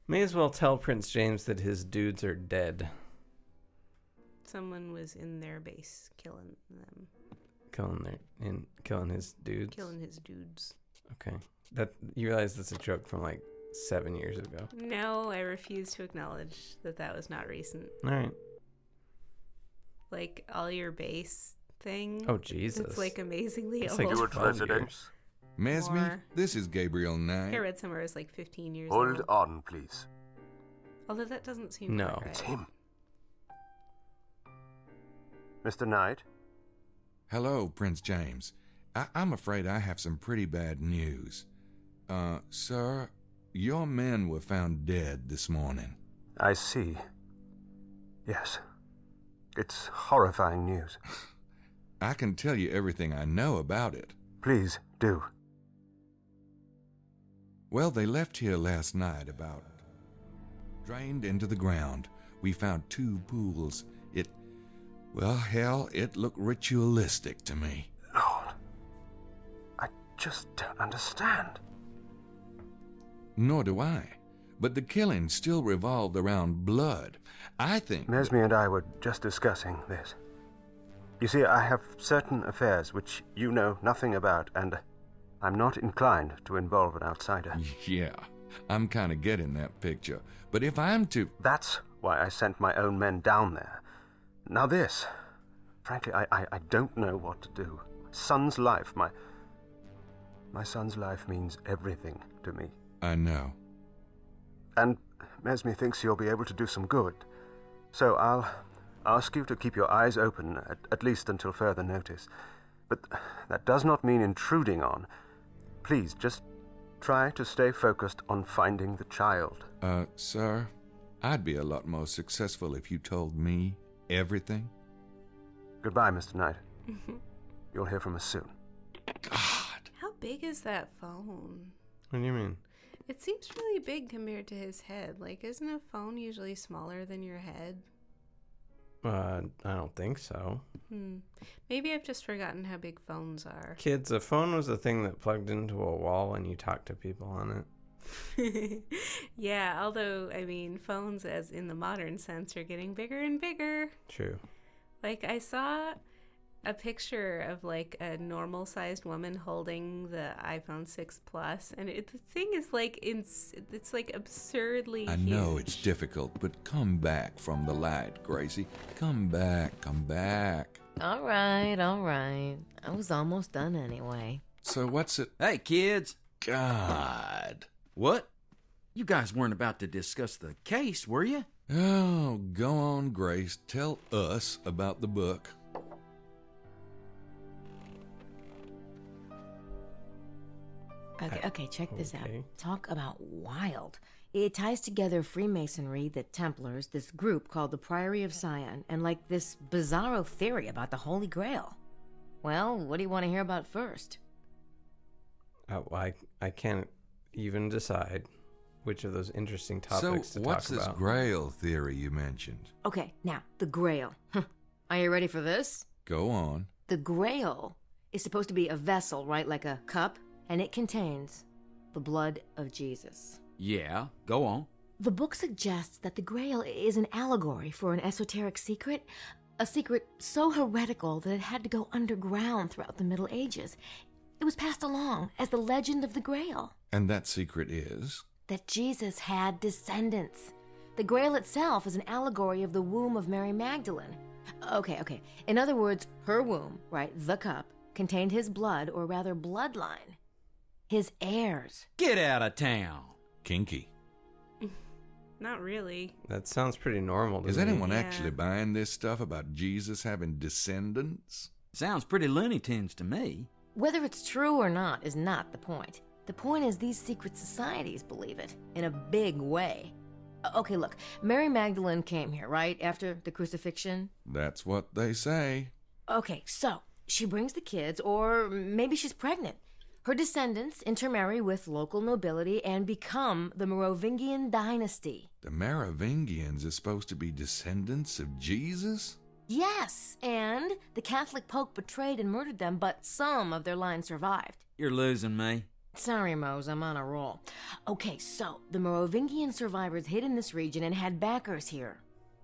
May as well tell Prince James that his dudes are dead. Someone was in their base killing them. Killing his dudes? Killing his dudes. Okay. You realize that's a joke from like 7 years ago. No, I refuse to acknowledge that was not recent. All right. Like, all your base thing. Oh, Jesus. It's like amazingly It's old. like Stewart residence. Mesme, More. this is Gabriel I Knight. read somewhere it was like 15 years Hold old. on, please. Although that doesn't seem No. quite right. It's him. Mr. Knight? Hello, Prince James. I'm afraid I have some pretty bad news. Sir, your men were found dead this morning. I see. Yes. It's horrifying news. I can tell you everything I know about it. Please, do. Well, they left here last night about drained into the ground. We found 2 pools. It looked ritualistic to me. Lord. I just don't understand. Nor do I. But the killing still revolved around blood. I think... Mesme and I were just discussing this. You see, I have certain affairs which you know nothing about, and I'm not inclined to involve an outsider. Yeah, I'm kind of getting that picture. But if I'm to... That's why I sent my own men down there. Now this, frankly, I don't know what to do. Son's life, my son's life means everything to me. I know. And Mesme thinks you'll be able to do some good. So I'll ask you to keep your eyes open, at least until further notice. But that does not mean intruding on. Please, just try to stay focused on finding the child. Sir, I'd be a lot more successful if you told me everything. Goodbye, Mr. Knight. You'll hear from us soon. God. How big is that phone? What do you mean? It seems really big compared to his head. Like, isn't a phone usually smaller than your head? I don't think so. Maybe I've just forgotten how big phones are. Kids, a phone was a thing that plugged into a wall and you talked to people on it. Yeah, although, I mean, phones as in the modern sense are getting bigger and bigger. True. Like, I saw a picture of like a normal sized woman holding the iPhone 6 Plus, and the thing is like it's like absurdly I huge. know it's difficult, but come back from the light, Gracie. Come back, come back. All right. I was almost done anyway. So what's it? Hey, kids. God. What? You guys weren't about to discuss the case, were you? Oh, go on, Grace. Tell us about the book. Okay, check this out. Okay. Talk about wild. It ties together Freemasonry, the Templars, this group called the Priory of Sion, and like this bizarro theory about the Holy Grail. Well, what do you want to hear about first? I can't even decide which of those interesting topics So to what's talk this about. Grail theory you mentioned? Okay, now, the Grail. Are you ready for this? Go on. The Grail is supposed to be a vessel, right? Like a cup, and it contains the blood of Jesus. Yeah, go on. The book suggests that the Grail is an allegory for an esoteric secret, a secret so heretical that it had to go underground throughout the Middle Ages. It was passed along as the legend of the Grail, And that secret is? that Jesus had descendants. The Grail itself is an allegory of the womb of Mary Magdalene. Okay. In other words, her womb, right, the cup, contained his blood, or rather bloodline. His heirs. Get out of town. Kinky. Not really. That sounds pretty normal to Is me. anyone Yeah. actually buying this stuff about Jesus having descendants? Sounds pretty Looney Tunes to me. Whether it's true or not is not the point. The point is these secret societies believe it, in a big way. Okay, look, Mary Magdalene came here, right, after the crucifixion? That's what they say. Okay, so she brings the kids, or maybe she's pregnant. Her descendants intermarry with local nobility and become the Merovingian dynasty. The Merovingians are supposed to be descendants of Jesus? Yes, and the Catholic Pope betrayed and murdered them, but some of their line survived. You're losing me. Sorry, Mose, I'm on a roll. Okay, so the Merovingian survivors hid in this region and had backers here.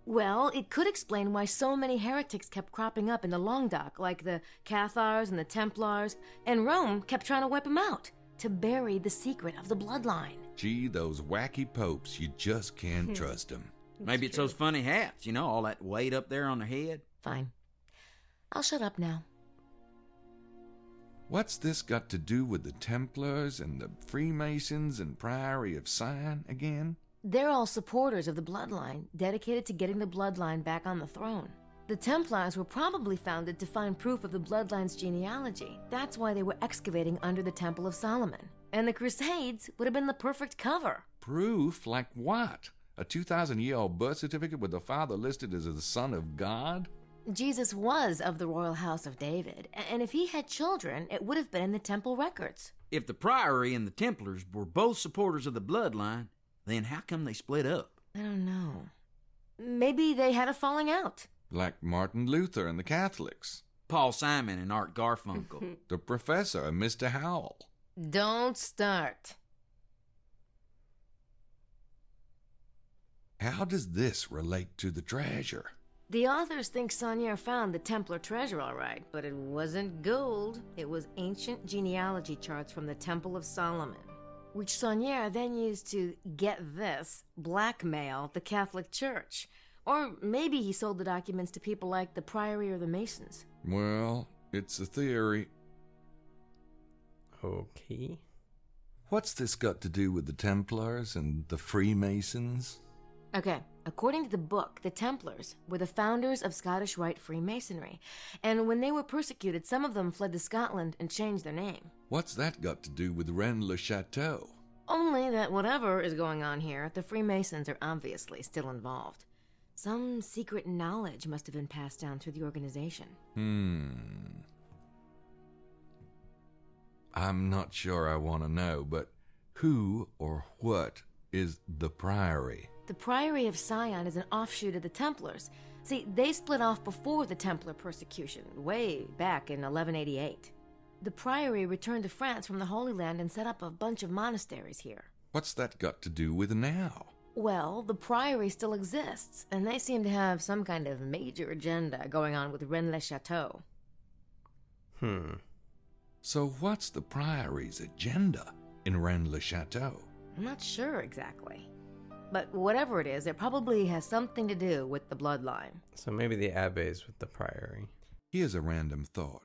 Well, it could explain why so many heretics kept cropping up in the Languedoc, like the Cathars and the Templars, and Rome kept trying to wipe them out to bury the secret of the bloodline. Gee, those wacky popes, you just can't trust them. Maybe it's those funny hats, you know, all that weight up there on their head. Fine. I'll shut up now. What's this got to do with the Templars and the Freemasons and Priory of Sion again? They're all supporters of the bloodline, dedicated to getting the bloodline back on the throne. The Templars were probably founded to find proof of the bloodline's genealogy. That's why they were excavating under the Temple of Solomon. And the Crusades would have been the perfect cover. Proof? Like what? A 2,000-year-old birth certificate with the father listed as the son of God? Jesus was of the royal house of David, and if he had children, it would have been in the temple records. If the Priory and the Templars were both supporters of the bloodline, then how come they split up? I don't know. Maybe they had a falling out. Like Martin Luther and the Catholics. Paul Simon and Art Garfunkel. The professor and Mr. Howell. Don't start. How does this relate to the treasure? The authors think Saunier found the Templar treasure all right, but it wasn't gold. It was ancient genealogy charts from the Temple of Solomon, which Saunier then used to, get this, blackmail the Catholic Church. Or maybe he sold the documents to people like the Priory or the Masons. Well, it's a theory. Okay. What's this got to do with the Templars and the Freemasons? Okay, according to the book, the Templars were the founders of Scottish Rite Freemasonry, and when they were persecuted, some of them fled to Scotland and changed their name. What's that got to do with Rennes-le-Château? Only that whatever is going on here, the Freemasons are obviously still involved. Some secret knowledge must have been passed down through the organization. I'm not sure I want to know, but who or what is the Priory? The Priory of Sion is an offshoot of the Templars. See, they split off before the Templar persecution, way back in 1188. The Priory returned to France from the Holy Land and set up a bunch of monasteries here. What's that got to do with now? Well, the Priory still exists, and they seem to have some kind of major agenda going on with Rennes-le-Château. So what's the Priory's agenda in Rennes-le-Château? I'm not sure exactly. But whatever it is, it probably has something to do with the bloodline. So maybe the abbes with the priory. Here's a random thought.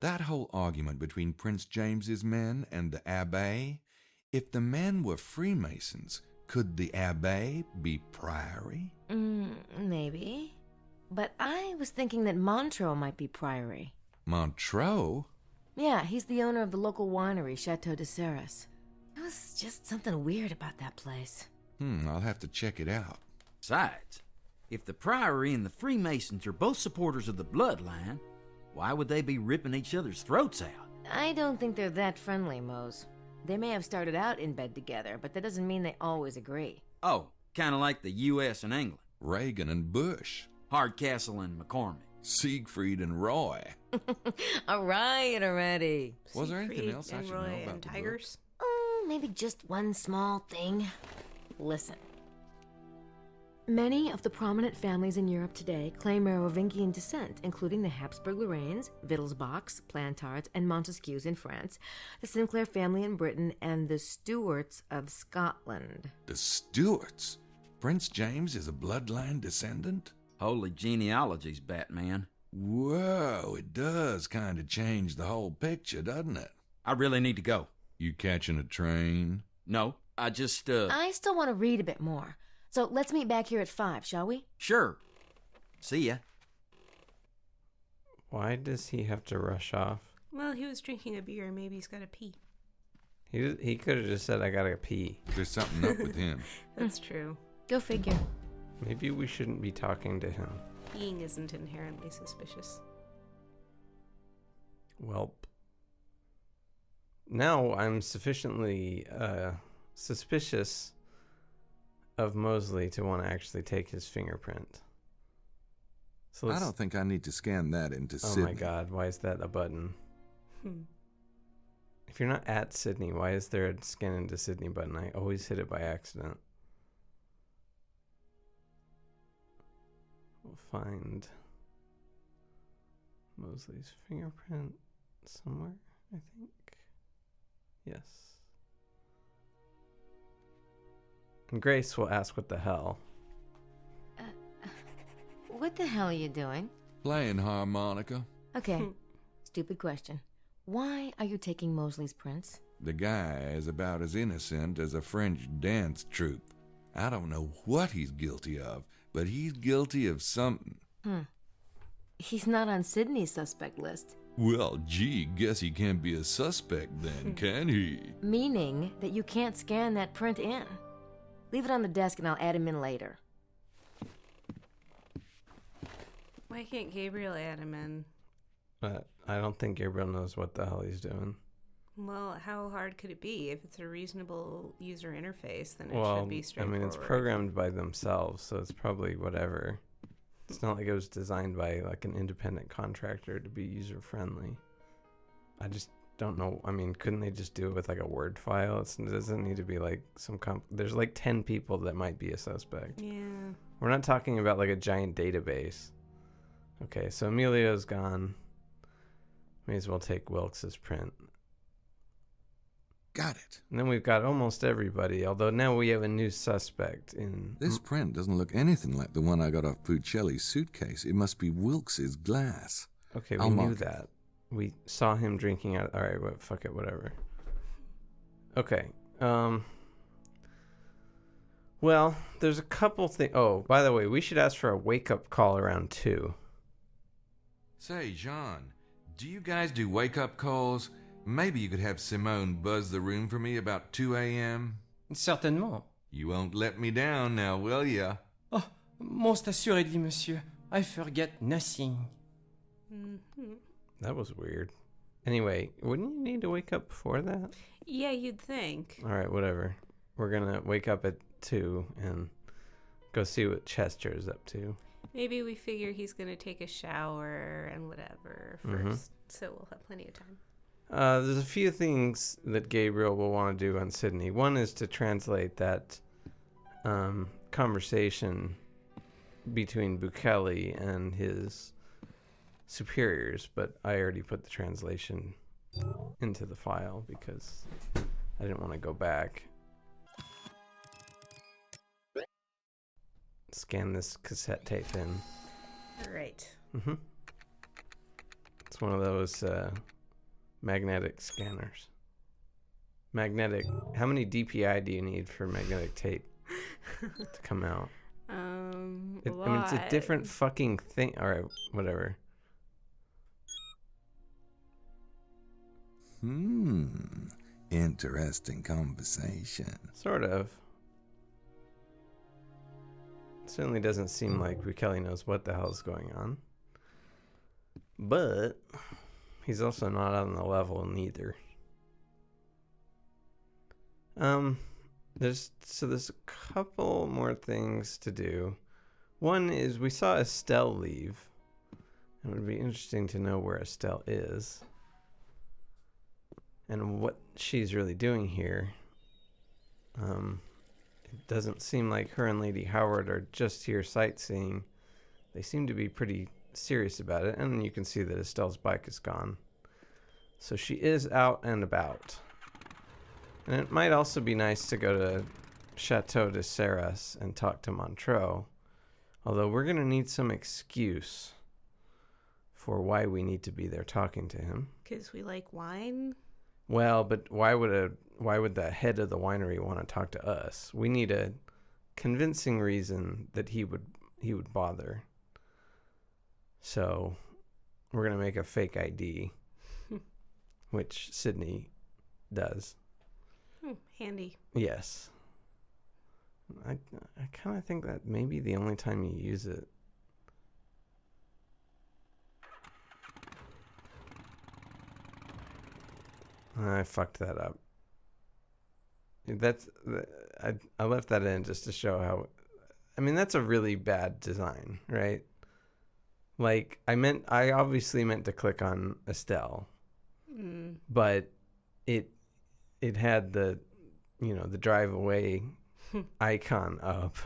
That whole argument between Prince James's men and the Abbé, if the men were Freemasons, could the Abbé be Priory? Maybe. But I was thinking that Montreux might be Priory. Montreux? Yeah, he's the owner of the local winery, Chateau de Serres. There was just something weird about that place. I'll have to check it out. Besides, if the Priory and the Freemasons are both supporters of the bloodline, why would they be ripping each other's throats out? I don't think they're that friendly, Mose. They may have started out in bed together, but that doesn't mean they always agree. Oh, kind of like the U.S. and England. Reagan and Bush. Hardcastle and McCormick. Siegfried and Roy. All right already. Was there anything Siegfried else I and should Roy know about and the book? tigers? Maybe just one small thing. Listen. Many of the prominent families in Europe today claim Merovingian descent, including the Habsburg-Lorraines, Wittelsbachs, Plantards, and Montesquieux in France, the Sinclair family in Britain, and the Stuarts of Scotland. The Stuarts? Prince James is a bloodline descendant? Holy genealogies, Batman. Whoa, it does kind of change the whole picture, doesn't it? I really need to go. You catching a train? No, I just, I still want to read a bit more. So let's meet back here at 5, shall we? Sure. See ya. Why does he have to rush off? Well, he was drinking a beer. Maybe he's got to pee. He could have just said, I gotta pee. There's something up with him. That's true. Go figure. Maybe we shouldn't be talking to him. Peeing isn't inherently suspicious. Welp. Now I'm sufficiently suspicious of Mosley to want to actually take his fingerprint. So I don't think I need to scan that into Oh Sydney. my god, why is that a button? If you're not at Sydney, why is there a scan into Sydney button? I always hit it by accident. We'll find Mosley's fingerprint somewhere, I think. Yes. And Grace will ask what the hell. What the hell are you doing? Playing harmonica. Okay, stupid question. Why are you taking Mosley's prints? The guy is about as innocent as a French dance troupe. I don't know what he's guilty of, but he's guilty of something. He's not on Sydney's suspect list. Well, gee, guess he can't be a suspect then, can he? Meaning that you can't scan that print in. Leave it on the desk and I'll add him in later. Why can't Gabriel add him in? But I don't think Gabriel knows what the hell he's doing. Well, how hard could it be? If it's a reasonable user interface, then it Well, should be I straightforward. mean, it's programmed by themselves, so it's probably whatever. It's not like it was designed by like an independent contractor to be user friendly. I just don't know. I mean, couldn't they just do it with like a Word file? It doesn't need to be like some there's like 10 people that might be a suspect. Yeah. We're not talking about like a giant database. Okay, so Emilio's gone. May as well take Wilkes's print. Got it. And then we've got almost everybody, although now we have a new suspect in... This print doesn't look anything like the one I got off Puccelli's suitcase. It must be Wilkes's glass. Okay, I'll we knew mark it. that. We saw him drinking out... Alright, well, fuck it, whatever. Okay, well, there's a couple things... Oh, by the way, we should ask for a wake-up call around 2. Say, Jean, do you guys do wake-up calls? Maybe you could have Simone buzz the room for me about 2 a.m.? Certainement. You won't let me down now, will ya? Oh, most assuredly, monsieur. I forget nothing. Mm-hmm. That was weird. Anyway, wouldn't you need to wake up before that? Yeah, you'd think. Alright, whatever. We're gonna wake up at 2 and go see what Chester is up to. Maybe we figure he's going to take a shower and whatever first, so we'll have plenty of time. There's a few things that Gabriel will want to do on Sydney. One is to translate that conversation between Bukele and his superiors, but I already put the translation into the file because I didn't want to go back. Scan this cassette tape in. Right. It's one of those magnetic scanners. Magnetic. How many DPI do you need for magnetic tape to come out? I mean, it's a different fucking thing. All right, whatever. Interesting conversation. Sort of. Certainly doesn't seem like Bukele knows what the hell's going on. But he's also not on the level neither. There's a couple more things to do. One is we saw Estelle leave. It would be interesting to know where Estelle is and what she's really doing here. It doesn't seem like her and Lady Howard are just here sightseeing. They seem to be pretty serious about it, and you can see that Estelle's bike is gone. So she is out and about. And it might also be nice to go to Chateau de Serres and talk to Montreux, although we're going to need some excuse for why we need to be there talking to him. Because we like wine? Well, but why would the head of the winery want to talk to us? We need a convincing reason that he would bother. So we're going to make a fake ID, which Sydney does. Handy. Yes. I kind of think that may be the only time you use it. I fucked that up. I left that in just to show how... I mean, that's a really bad design, right? Like, I obviously meant to click on Estelle. But it had the, the drive away icon up.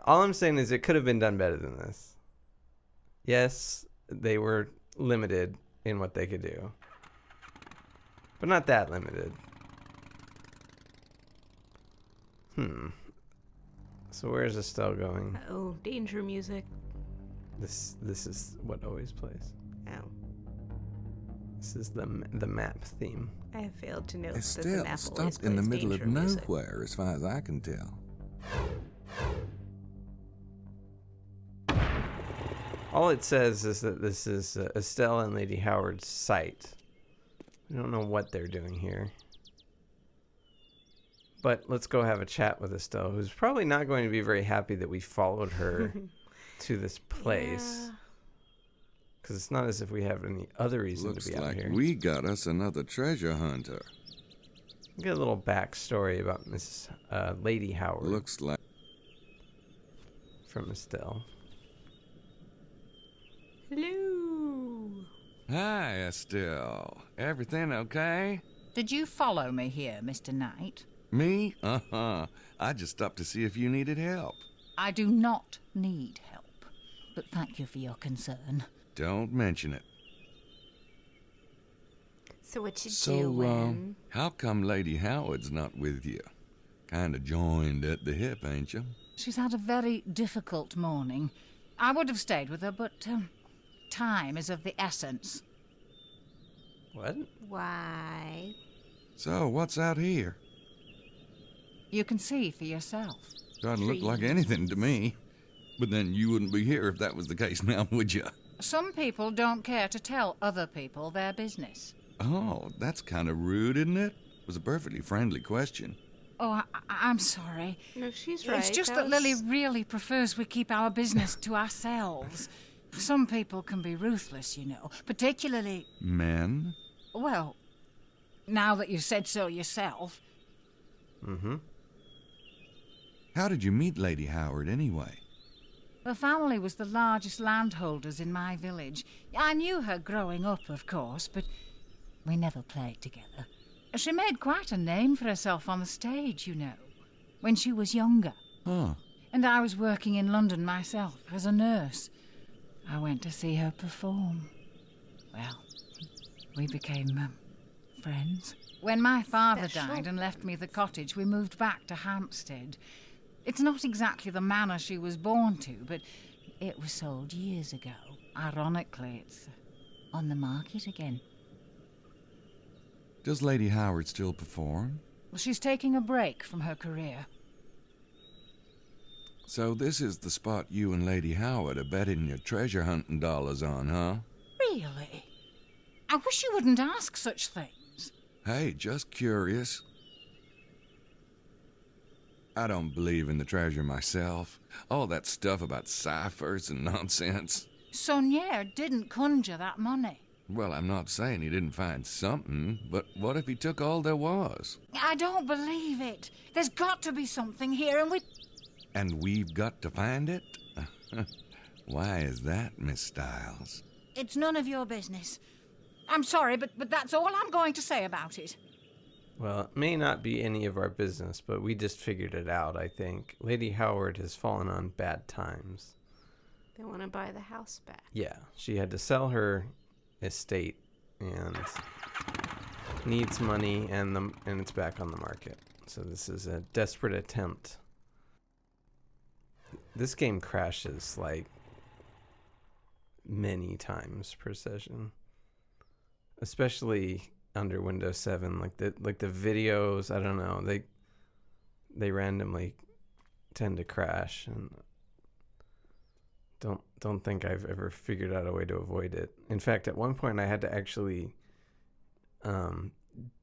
All I'm saying is it could have been done better than this. Yes, they were limited in what they could do, but not that limited. So where's Estelle going? Oh, danger music. This is what always plays. Oh. This is the map theme. I have failed to note that the Estelle map always stopped in the plays middle of danger music. nowhere, as far as I can tell. All it says is that this is Estelle and Lady Howard's site. We don't know what they're doing here. But let's go have a chat with Estelle, who's probably not going to be very happy that we followed her to this place. Because it's not as if we have any other reason Looks to be out like here. we got us another treasure hunter. Get a little backstory about Miss Lady Howard Looks like... from Estelle. Hello. Hi, Estelle. Everything okay? Did you follow me here, Mr. Knight? Me? Uh-huh. I just stopped to see if you needed help. I do not need help, but thank you for your concern. Don't mention it. So what you So, doing? how come Lady Howard's not with you? Kinda joined at the hip, ain't you? She's had a very difficult morning. I would have stayed with her, but time is of the essence. What? Why? So, what's out here? You can see for yourself. Doesn't look like anything to me. But then you wouldn't be here if that was the case now, would you? Some people don't care to tell other people their business. Oh, that's kind of rude, isn't it? It was a perfectly friendly question. Oh, I'm sorry. No, she's right. It's just that Lily really prefers we keep our business to ourselves. Some people can be ruthless, you know, particularly... Men? Well, now that you've said so yourself. Mm-hmm. How did you meet Lady Howard, anyway? Her family was the largest landholders in my village. I knew her growing up, of course, but we never played together. She made quite a name for herself on the stage, you know, when she was younger. Huh. And I was working in London myself as a nurse. I went to see her perform. Well, we became friends. When my father died and left me the cottage, we moved back to Hampstead. It's not exactly the manor she was born to, but it was sold years ago. Ironically, it's on the market again. Does Lady Howard still perform? Well, she's taking a break from her career. So this is the spot you and Lady Howard are betting your treasure hunting dollars on, huh? Really? I wish you wouldn't ask such things. Hey, just curious. I don't believe in the treasure myself. All that stuff about ciphers and nonsense. Saunier didn't conjure that money. Well, I'm not saying he didn't find something, but what if he took all there was? I don't believe it. There's got to be something here, and And we've got to find it? Why is that, Miss Stiles? it's none of your business. I'm sorry, but that's all I'm going to say about it. Well, it may not be any of our business, but we just figured it out, I think. Lady Howard has fallen on bad times. They want to buy the house back. Yeah, she had to sell her estate and needs money, and it's back on the market. So this is a desperate attempt. This game crashes like many times per session, especially under Windows 7. Like the videos, I don't know, they randomly tend to crash, and don't think I've ever figured out a way to avoid it. In fact, at one point I had to actually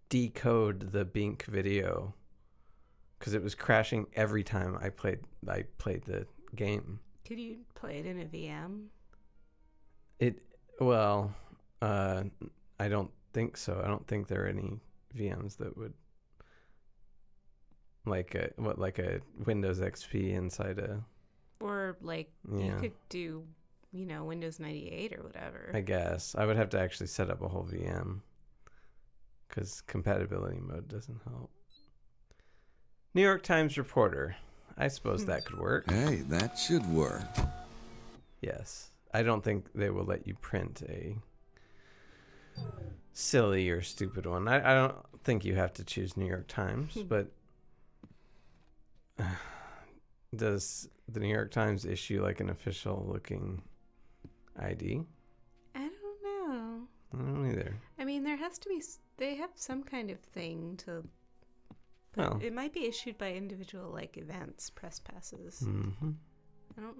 decode the Bink video because it was crashing every time I played the game. Could you play it in a VM? I don't think so. I don't think there are any VMs that would like a Windows XP inside a. Or like you Yeah. could do Windows 98 or whatever. I guess. I would have to actually set up a whole VM because compatibility mode doesn't help. New York Times reporter. I suppose that could work. Hey, that should work. Yes. I don't think they will let you print a silly or stupid one. I don't think you have to choose New York Times, but does the New York Times issue like an official looking ID? I don't know. I don't either. I mean, there has to be. They have some kind of thing to. Well, It might be issued by individual like events, press passes. mm-hmm. I don't.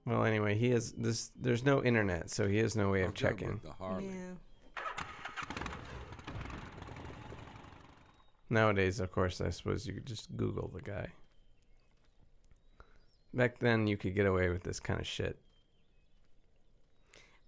Well, anyway, he has this. There's no internet, so he has no way of checking. Yeah. Nowadays, of course, I suppose you could just Google the guy. Back then, you could get away with this kind of shit.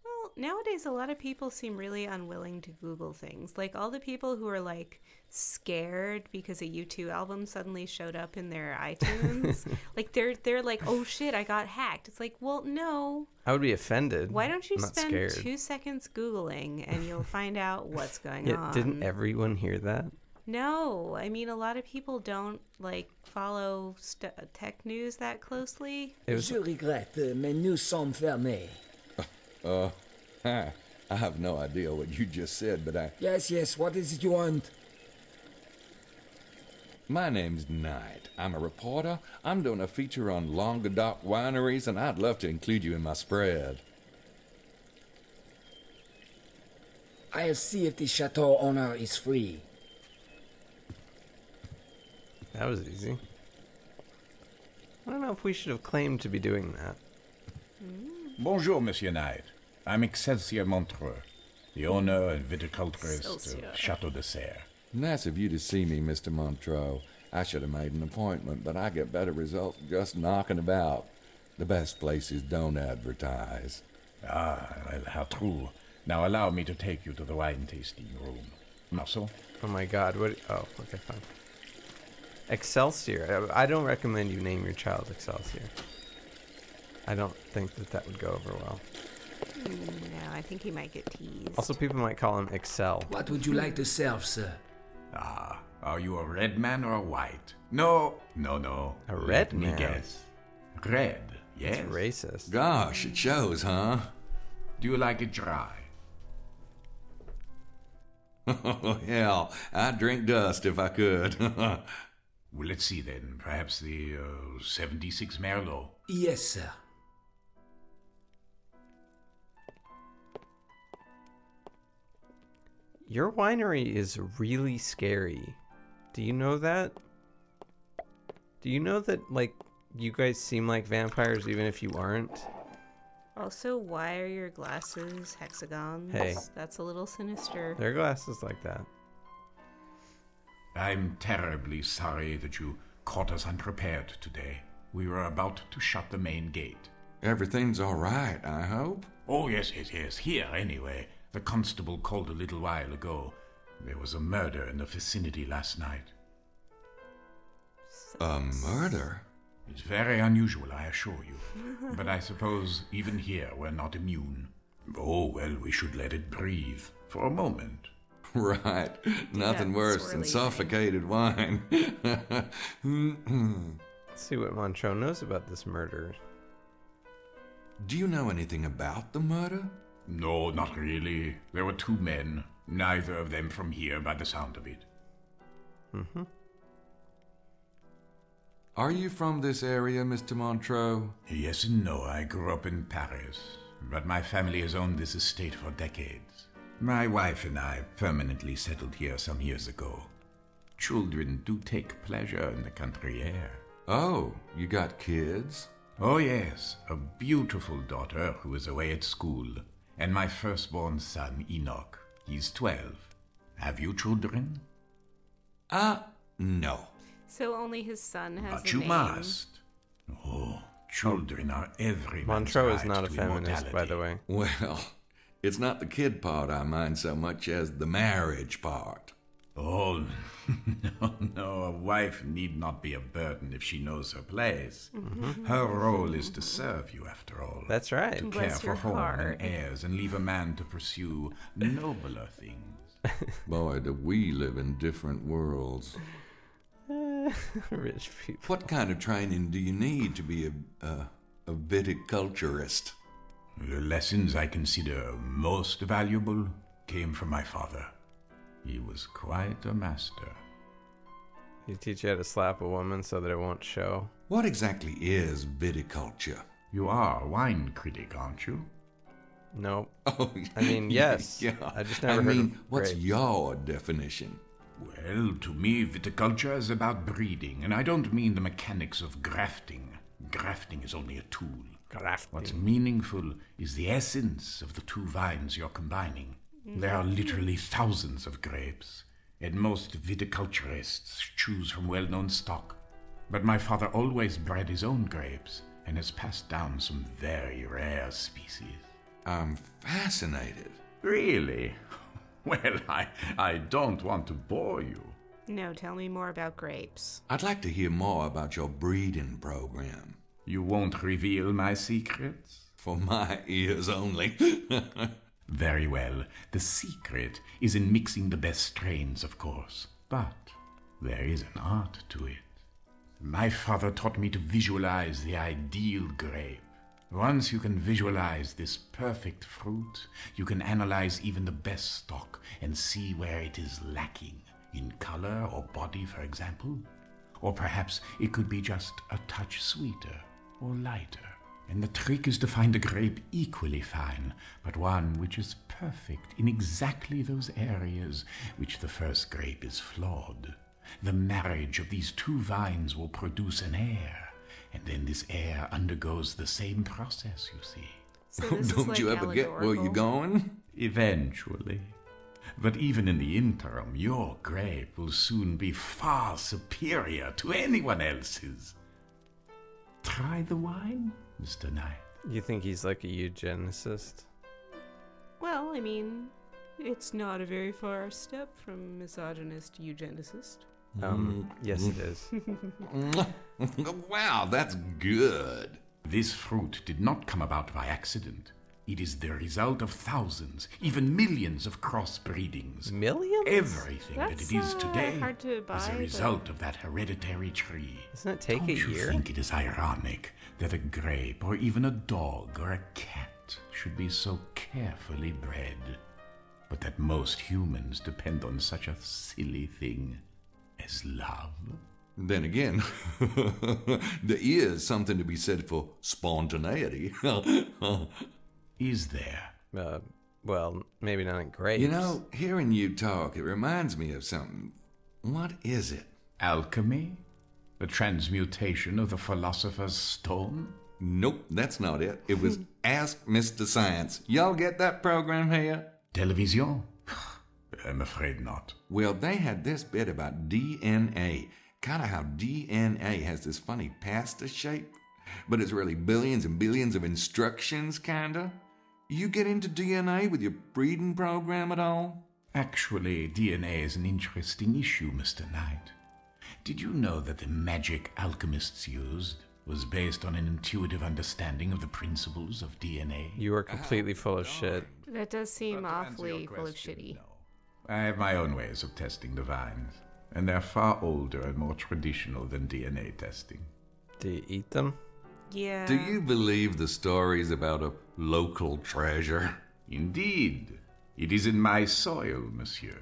Well, nowadays, a lot of people seem really unwilling to Google things. Like all the people who are like scared because a U2 album suddenly showed up in their iTunes. Like they're like, oh shit, I got hacked. It's like, well, no. I would be offended. Why don't you I'm not spend scared. 2 seconds Googling and you'll find out what's going Yeah, on? didn't everyone hear that? No, I mean, a lot of people don't like follow tech news that closely. Je regrette, mais nous sommes fermés. I have no idea what you just said, but Yes, what is it you want? My name's Knight. I'm a reporter. I'm doing a feature on Languedoc wineries, and I'd love to include you in my spread. I'll see if the chateau owner is free. That was easy. I don't know if we should have claimed to be doing that. Bonjour, Monsieur Knight. I'm Excelsior Montreux, the owner and viticulturist Excelsior. of Chateau de Serre. Nice of you to see me, Mr. Montreux. I should have made an appointment, but I get better results just knocking about. The best places don't advertise. Ah, well, how true. Now allow me to take you to the wine tasting room. Marceau? Oh my god, what? Oh, okay, fine. Excelsior. I don't recommend you name your child Excelsior. I don't think that would go over well. No, I think he might get teased. Also, people might call him Excel. What would you like to serve, sir? Ah, are you a red man or a white? No. A red Let man? me guess. Red, yes. It's racist. Gosh, it shows, huh? Do you like it dry? Oh, hell, I'd drink dust if I could. Well, let's see then. Perhaps the 76 Merlot. Yes, sir. Your winery is really scary. Do you know that? Do you know that, like, you guys seem like vampires even if you aren't? Also, why are your glasses hexagons? Hey. That's a little sinister. Their glasses like that. I'm terribly sorry that you caught us unprepared today. We were about to shut the main gate. Everything's all right, I hope. Oh, yes. Here, anyway. The constable called a little while ago. There was a murder in the vicinity last night. A murder? It's very unusual, I assure you. But I suppose even here we're not immune. Oh, well, we should let it breathe for a moment. Right. Nothing worse than swirly suffocated wine. Let's see what Montreux knows about this murder. Do you know anything about the murder? No, not really. There were 2 men, neither of them from here by the sound of it. Mm-hmm. Are you from this area, Mr. Montreux? Yes and no. I grew up in Paris, but my family has owned this estate for decades. My wife and I permanently settled here some years ago. Children do take pleasure in the country air. Oh, you got kids? Oh, yes. A beautiful daughter who is away at school, and my firstborn son, Enoch. He's 12. Have you children? No. So only his son has But a you name. must. Oh, children are every man's Montreux is right not a to feminist, by the immortality. way. Well, it's not the kid part I mind so much as the marriage part. Oh, no, a wife need not be a burden if she knows her place. Her role is to serve you, after all. That's right. To care Bless for your home heart. and heirs and leave a man to pursue nobler things. Boy, do we live in different worlds. Rich people. What kind of training do you need to be a viticulturist? The lessons I consider most valuable came from my father. He was quite a master. You teach you how to slap a woman so that it won't show. What exactly is viticulture? You are a wine critic, aren't you? Nope. Oh, I mean, yes. Yeah. I just never heard of what's grapes. your definition? Well, to me, viticulture is about breeding, and I don't mean the mechanics of grafting. Grafting is only a tool. What's meaningful is the essence of the two vines you're combining. There are literally thousands of grapes, and most viticulturists choose from well-known stock. But my father always bred his own grapes, and has passed down some very rare species. I'm fascinated. Really? Well, I don't want to bore you. No, tell me more about grapes. I'd like to hear more about your breeding program. You won't reveal my secrets? For my ears only. Very well. The secret is in mixing the best strains, of course. But there is an art to it. My father taught me to visualize the ideal grape. Once you can visualize this perfect fruit, you can analyze even the best stock and see where it is lacking, in color or body, for example. Or perhaps it could be just a touch sweeter or lighter. And the trick is to find a grape equally fine, but one which is perfect in exactly those areas which the first grape is flawed. The marriage of these two vines will produce an heir, and then this heir undergoes the same process, you see. So this Don't is like you ever get where you're going? Eventually. But even in the interim, your grape will soon be far superior to anyone else's. Try the wine, Mr. Knight. You think he's like a eugenicist? Well, I mean, it's not a very far step from misogynist eugenicist. Yes it is. Wow, that's good. This fruit did not come about by accident. It is the result of thousands, even millions of crossbreedings. Millions? Everything That's that it is today hard to buy, is a but- result of that hereditary tree. Doesn't it take Don't a you year? think it is ironic that a grape or even a dog or a cat should be so carefully bred, but that most humans depend on such a silly thing as love? Then again, there is something to be said for spontaneity. Is there? Well, maybe not in grapes. You know, hearing you talk, it reminds me of something. What is it? Alchemy? The transmutation of the philosopher's stone? Nope, that's not it. It was Ask Mr. Science. Y'all get that program here? Television? I'm afraid not. Well, they had this bit about DNA. Kind of how DNA has this funny pasta shape, but it's really billions and billions of instructions, kinda. You get into DNA with your breeding program at all? Actually, DNA is an interesting issue, Mr. Knight. Did you know that the magic alchemists used was based on an intuitive understanding of the principles of DNA? You are completely full of shit. That does seem But to answer awfully your full of question, shitty. no. I have my own ways of testing the vines, and they're far older and more traditional than DNA testing. Do you eat them? Yeah. Do you believe the stories about a local treasure? Indeed. It is in my soil, monsieur.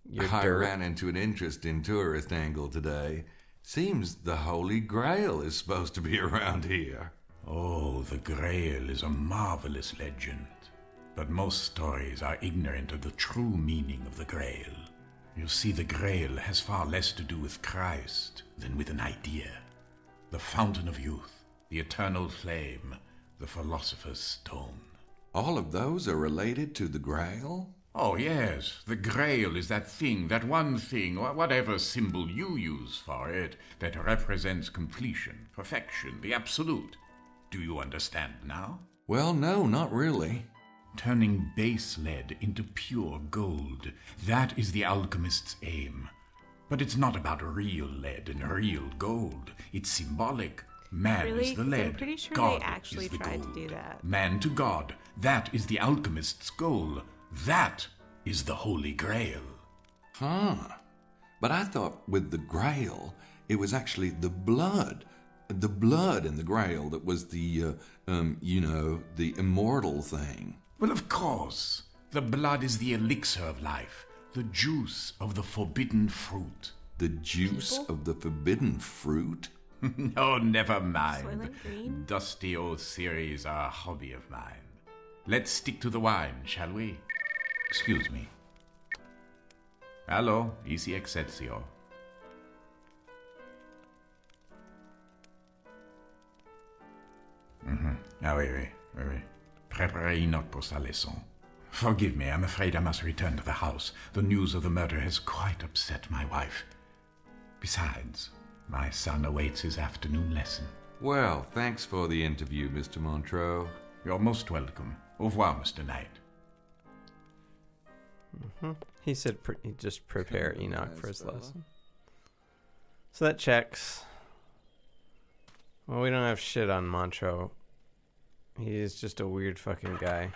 Your I dirt? ran into an interesting tourist angle today. Seems the Holy Grail is supposed to be around here. Oh, the Grail is a marvelous legend. But most stories are ignorant of the true meaning of the Grail. You see, the Grail has far less to do with Christ than with an idea. The fountain of youth, the eternal flame, the philosopher's stone. All of those are related to the Grail? Oh, yes, the Grail is that thing, that one thing, or whatever symbol you use for it, that represents completion, perfection, the absolute. Do you understand now? Well, no, not really. turning base lead into pure gold. That is the alchemist's aim. But it's not about real lead and real gold. It's symbolic. Man Really? is the 'Cause lead. I'm pretty sure God they actually is the tried gold. to do that. Man to God. That is the alchemist's goal. That is the Holy Grail. Huh. But I thought with the Grail, it was actually the blood. The blood in the Grail that was the, the immortal thing. Well, of course. The blood is the elixir of life. The juice of the forbidden fruit. The juice of the forbidden fruit? No, never mind. Soylent Green? Dusty old theories are a hobby of mine. Let's stick to the wine, shall we? Excuse me. Allo, easy excelsior. Ah oui. Préparez Enoch pour sa leçon. Forgive me, I'm afraid I must return to the house. The news of the murder has quite upset my wife. Besides, my son awaits his afternoon lesson. Well, thanks for the interview, Mr. Montreux. You're most welcome. Au revoir, Mr. Knight. He said he'd just prepare Enoch for his lesson. So that checks. Well, we don't have shit on Montreux. He is just a weird fucking guy.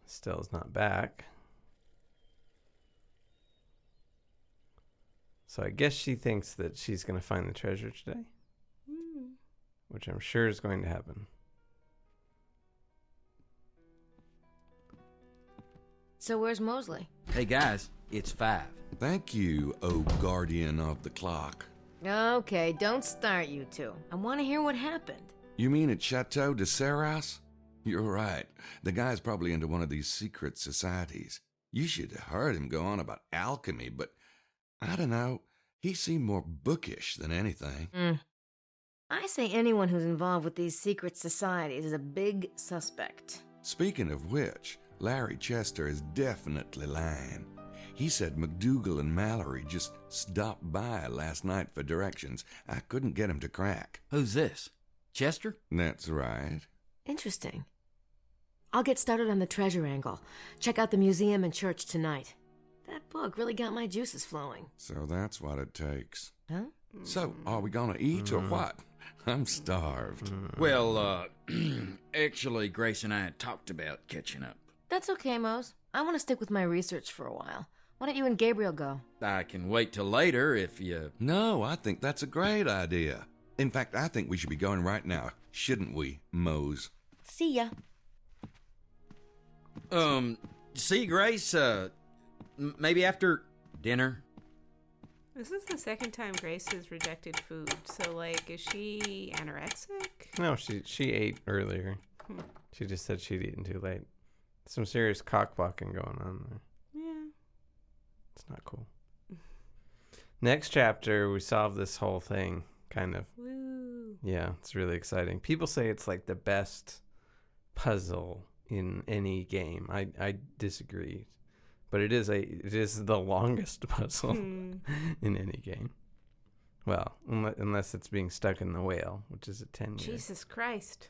Stell's not back. So I guess she thinks that she's going to find the treasure today. Which I'm sure is going to happen. So where's Mosley? Hey guys, it's 5. Thank you, O guardian of the clock. Okay, don't start, you two. I want to hear what happened. You mean at Chateau de Serras? You're right. The guy's probably into one of these secret societies. You should have heard him go on about alchemy, but I don't know. He seemed more bookish than anything. I say anyone who's involved with these secret societies is a big suspect. Speaking of which, Larry Chester is definitely lying. He said McDougal and Mallory just stopped by last night for directions. I couldn't get him to crack. Who's this? Chester? That's right. Interesting. I'll get started on the treasure angle. Check out the museum and church tonight. That book really got my juices flowing. So that's what it takes. Huh? So, are we gonna eat or what? I'm starved. Well, actually, Grace and I had talked about catching up. That's okay, Mose. I want to stick with my research for a while. Why don't you and Gabriel go? I can wait till later if you... No, I think that's a great idea. In fact, I think we should be going right now. Shouldn't we, Mose? See ya. See, Grace, maybe after dinner? This is the second time Grace has rejected food. So, like, is she anorexic? No, she ate earlier. She just said she'd eaten too late. Some serious cockblocking going on there. Yeah. It's not cool. Next chapter, we solve this whole thing, kind of. Woo. Yeah, it's really exciting. People say it's like the best puzzle in any game. I disagree. But it is the longest puzzle in any game. Well, unless it's being stuck in the whale, which is a 10 years. Jesus Christ.